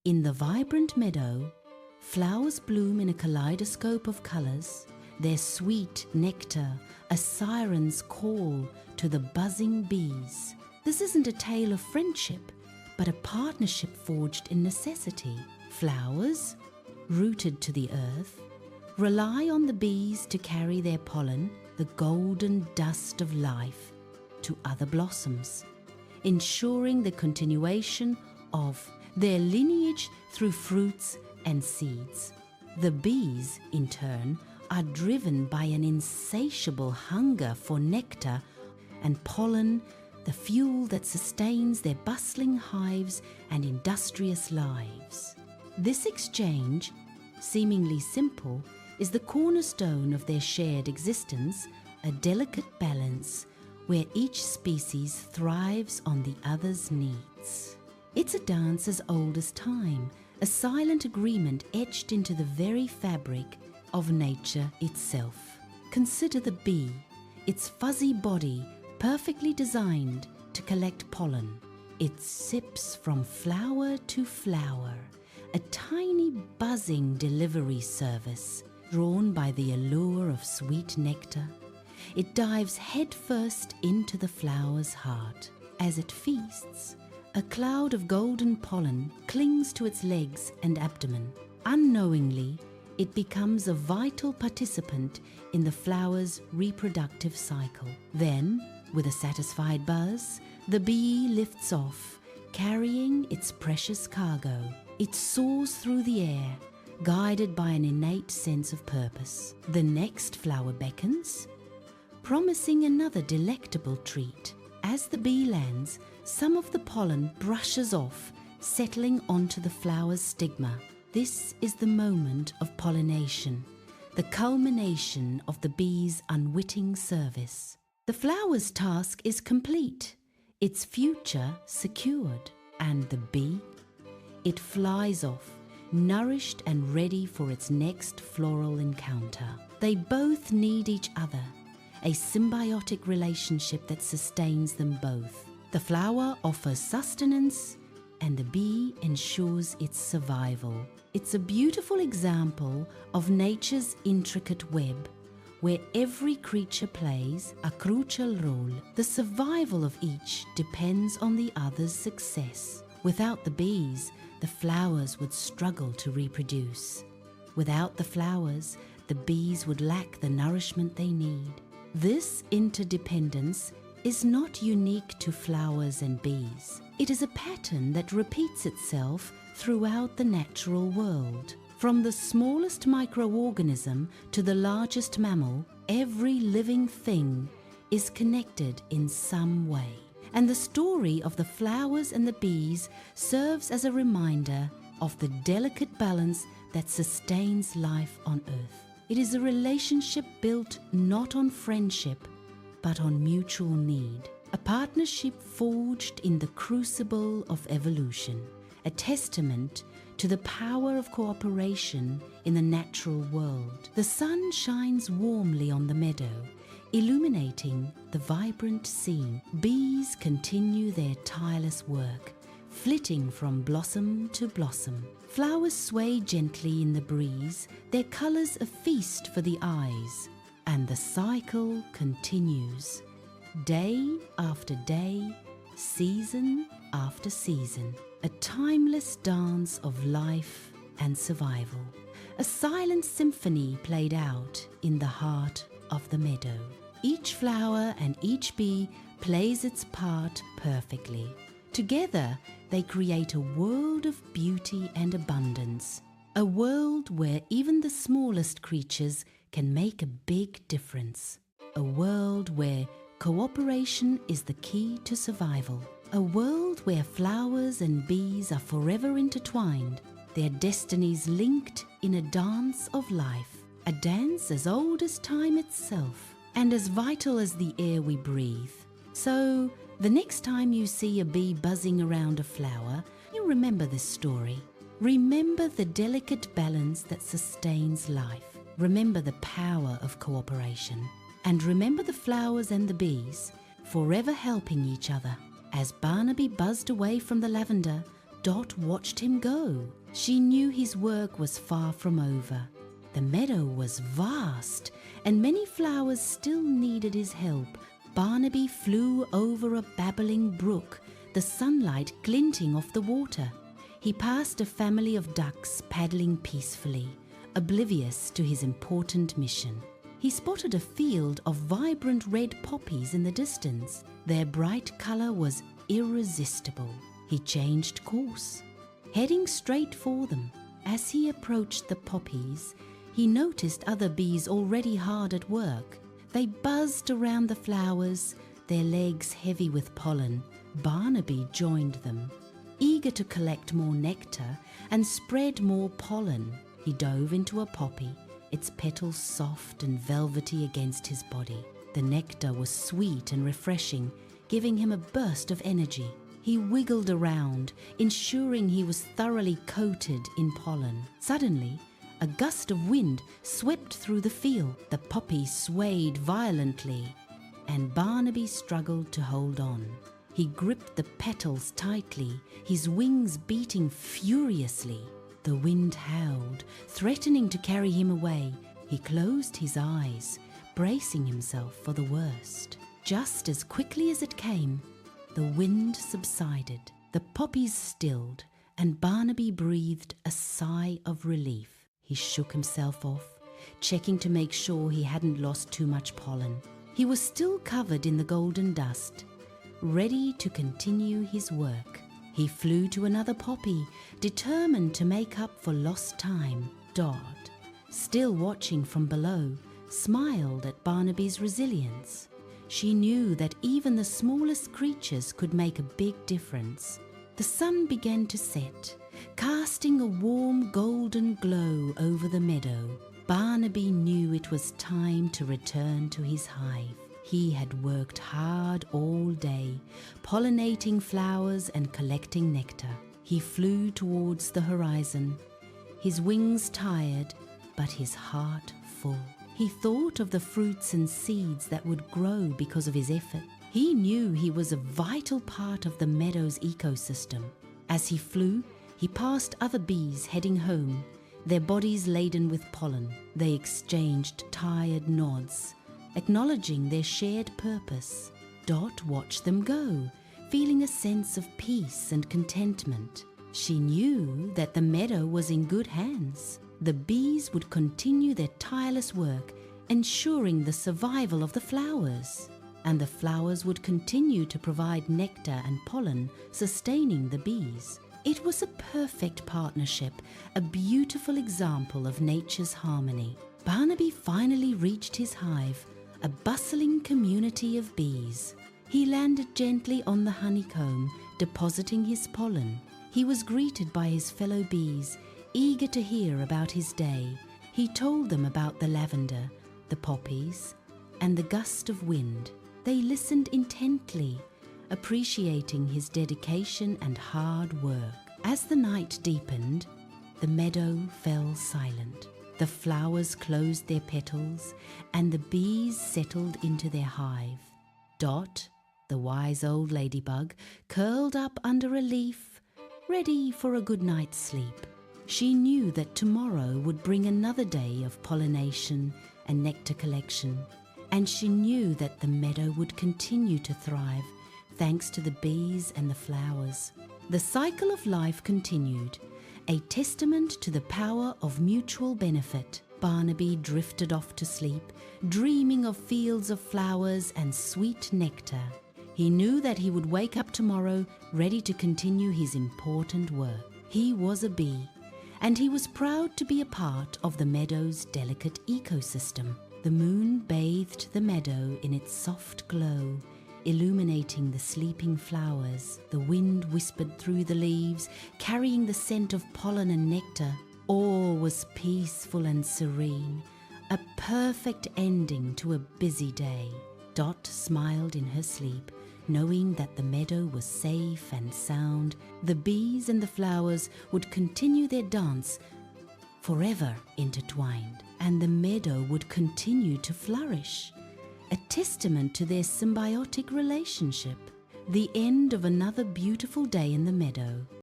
In the vibrant meadow, flowers bloom in a kaleidoscope of colors, their sweet nectar a siren's call to the buzzing bees. This isn't a tale of friendship, but a partnership forged in necessity. Flowers, rooted to the earth, rely on the bees to carry their pollen, the golden dust of life, to other blossoms, ensuring the continuation of their lineage through fruits and seeds. The bees, in turn, are driven by an insatiable hunger for nectar and pollen, the fuel that sustains their bustling hives and industrious lives. This exchange, seemingly simple, is the cornerstone of their shared existence, a delicate balance where each species thrives on the other's needs. It's a dance as old as time, a silent agreement etched into the very fabric of nature itself. Consider the bee, its fuzzy body perfectly designed to collect pollen. It sips from flower to flower, a tiny buzzing delivery service drawn by the allure of sweet nectar. It dives headfirst into the flower's heart. As it feasts, a cloud of golden pollen clings to its legs and abdomen. Unknowingly, it becomes a vital participant in the flower's reproductive cycle. Then, with a satisfied buzz, the bee lifts off, carrying its precious cargo. It soars through the air, guided by an innate sense of purpose. The next flower beckons, promising another delectable treat. As the bee lands, some of the pollen brushes off, settling onto the flower's stigma. This is the moment of pollination, the culmination of the bee's unwitting service. The flower's task is complete, its future secured, and the bee? It flies off, nourished and ready for its next floral encounter. They both need each other, a symbiotic relationship that sustains them both. The flower offers sustenance, and the bee ensures its survival. It's a beautiful example of nature's intricate web, where every creature plays a crucial role. The survival of each depends on the other's success. Without the bees, the flowers would struggle to reproduce. Without the flowers, the bees would lack the nourishment they need. This interdependence is not unique to flowers and bees. It is a pattern that repeats itself throughout the natural world. From the smallest microorganism to the largest mammal, every living thing is connected in some way. And the story of the flowers and the bees serves as a reminder of the delicate balance that sustains life on Earth. It is a relationship built not on friendship, but on mutual need. A partnership forged in the crucible of evolution. A testament to the power of cooperation in the natural world. The sun shines warmly on the meadow, illuminating the vibrant scene. Bees continue their tireless work, flitting from blossom to blossom. Flowers sway gently in the breeze, their colors a feast for the eyes. And the cycle continues, day after day, season after season. A timeless dance of life and survival. A silent symphony played out in the heart of the meadow. Each flower and each bee plays its part perfectly. Together, they create a world of beauty and abundance. A world where even the smallest creatures can make a big difference. A world where cooperation is the key to survival. A world where flowers and bees are forever intertwined, their destinies linked in a dance of life. A dance as old as time itself, and as vital as the air we breathe. So, the next time you see a bee buzzing around a flower, you remember this story. Remember the delicate balance that sustains life. Remember the power of cooperation. And remember the flowers and the bees, forever helping each other. As Barnaby buzzed away from the lavender, Dot watched him go. She knew his work was far from over. The meadow was vast, and many flowers still needed his help. Barnaby flew over a babbling brook, the sunlight glinting off the water. He passed a family of ducks paddling peacefully, oblivious to his important mission. He spotted a field of vibrant red poppies in the distance. Their bright color was irresistible. He changed course, heading straight for them. As he approached the poppies, he noticed other bees already hard at work. They buzzed around the flowers, their legs heavy with pollen. Barnaby joined them, eager to collect more nectar and spread more pollen. He dove into a poppy, its petals soft and velvety against his body. The nectar was sweet and refreshing, giving him a burst of energy. He wiggled around, ensuring he was thoroughly coated in pollen. Suddenly, a gust of wind swept through the field. The poppy swayed violently, and Barnaby struggled to hold on. He gripped the petals tightly, his wings beating furiously. The wind howled, threatening to carry him away. He closed his eyes, bracing himself for the worst. Just as quickly as it came, the wind subsided, the poppies stilled, and Barnaby breathed a sigh of relief. He shook himself off, checking to make sure he hadn't lost too much pollen. He was still covered in the golden dust, ready to continue his work. He flew to another poppy, determined to make up for lost time. Dot, still watching from below, smiled at Barnaby's resilience. She knew that even the smallest creatures could make a big difference. The sun began to set, casting a warm golden glow over the meadow. Barnaby knew it was time to return to his hive. He had worked hard all day, pollinating flowers and collecting nectar. He flew towards the horizon, his wings tired, but his heart full. He thought of the fruits and seeds that would grow because of his effort. He knew he was a vital part of the meadow's ecosystem. As he flew, he passed other bees heading home, their bodies laden with pollen. They exchanged tired nods, acknowledging their shared purpose. Dot watched them go, feeling a sense of peace and contentment. She knew that the meadow was in good hands. The bees would continue their tireless work, ensuring the survival of the flowers. And the flowers would continue to provide nectar and pollen, sustaining the bees. It was a perfect partnership, a beautiful example of nature's harmony. Barnaby finally reached his hive, a bustling community of bees. He landed gently on the honeycomb, depositing his pollen. He was greeted by his fellow bees, eager to hear about his day. He told them about the lavender, the poppies, and the gust of wind. They listened intently, appreciating his dedication and hard work. As the night deepened, the meadow fell silent. The flowers closed their petals, and the bees settled into their hive. Dot, the wise old ladybug, curled up under a leaf, ready for a good night's sleep. She knew that tomorrow would bring another day of pollination and nectar collection, and she knew that the meadow would continue to thrive thanks to the bees and the flowers. The cycle of life continued, a testament to the power of mutual benefit. Barnaby drifted off to sleep, dreaming of fields of flowers and sweet nectar. He knew that he would wake up tomorrow ready to continue his important work. He was a bee, and he was proud to be a part of the meadow's delicate ecosystem. The moon bathed the meadow in its soft glow, illuminating the sleeping flowers. The wind whispered through the leaves, carrying the scent of pollen and nectar. All was peaceful and serene, a perfect ending to a busy day. Dot smiled in her sleep, knowing that the meadow was safe and sound. The bees and the flowers would continue their dance, forever intertwined, and the meadow would continue to flourish, a testament to their symbiotic relationship. The end of another beautiful day in the meadow.